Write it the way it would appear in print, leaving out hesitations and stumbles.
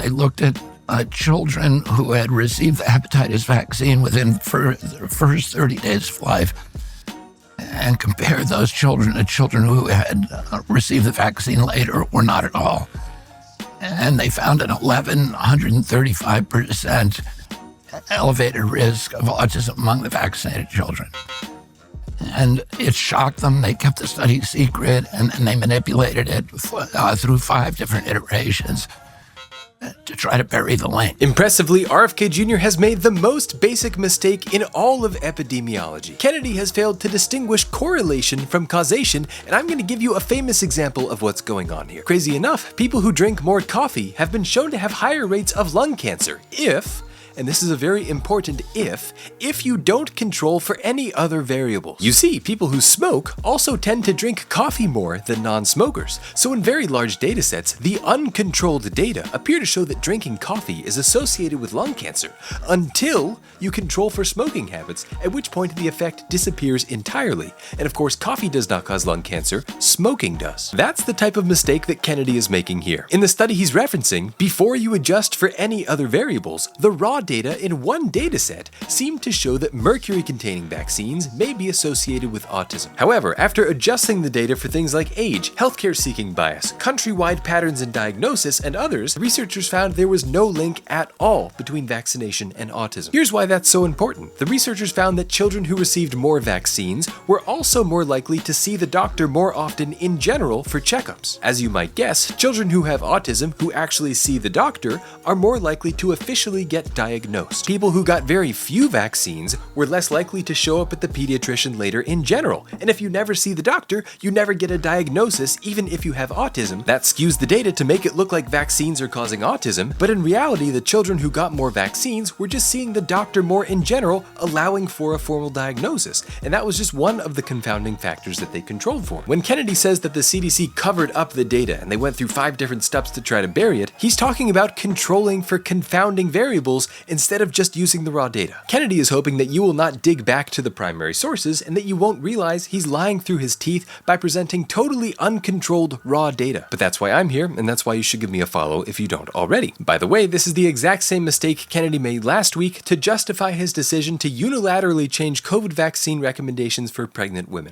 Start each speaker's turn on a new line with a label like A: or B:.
A: They looked at children who had received the hepatitis vaccine within the first 30 days of life and compared those children to children who had received the vaccine later or not at all. And they found an 135% elevated risk of autism among the vaccinated children. And it shocked them. They kept the study secret, and then they manipulated it through 5 different iterations to try to bury the link.
B: Impressively, RFK Jr. has made the most basic mistake in all of epidemiology. Kennedy has failed to distinguish correlation from causation, and I'm going to give you a famous example of what's going on here. Crazy enough, people who drink more coffee have been shown to have higher rates of lung cancer if, and this is a very important if you don't control for any other variables. You see, people who smoke also tend to drink coffee more than non-smokers. So in very large data sets, the uncontrolled data appear to show that drinking coffee is associated with lung cancer until you control for smoking habits, at which point the effect disappears entirely. And of course, coffee does not cause lung cancer, smoking does. That's the type of mistake that Kennedy is making here. In the study he's referencing, before you adjust for any other variables, the raw data in one dataset seemed to show that mercury-containing vaccines may be associated with autism. However, after adjusting the data for things like age, healthcare-seeking bias, countrywide patterns in diagnosis, and others, researchers found there was no link at all between vaccination and autism. Here's why that's so important. The researchers found that children who received more vaccines were also more likely to see the doctor more often in general for checkups. As you might guess, children who have autism who actually see the doctor are more likely to officially get diagnosed. People who got very few vaccines were less likely to show up at the pediatrician later in general. And if you never see the doctor, you never get a diagnosis even if you have autism. That skews the data to make it look like vaccines are causing autism, but in reality, the children who got more vaccines were just seeing the doctor more in general, allowing for a formal diagnosis. And that was just one of the confounding factors that they controlled for. When Kennedy says that the CDC covered up the data and they went through 5 different steps to try to bury it, he's talking about controlling for confounding variables instead of just using the raw data. Kennedy is hoping that you will not dig back to the primary sources and that you won't realize he's lying through his teeth by presenting totally uncontrolled raw data. But that's why I'm here, and that's why you should give me a follow if you don't already. By the way, this is the exact same mistake Kennedy made last week to justify his decision to unilaterally change COVID vaccine recommendations for pregnant women.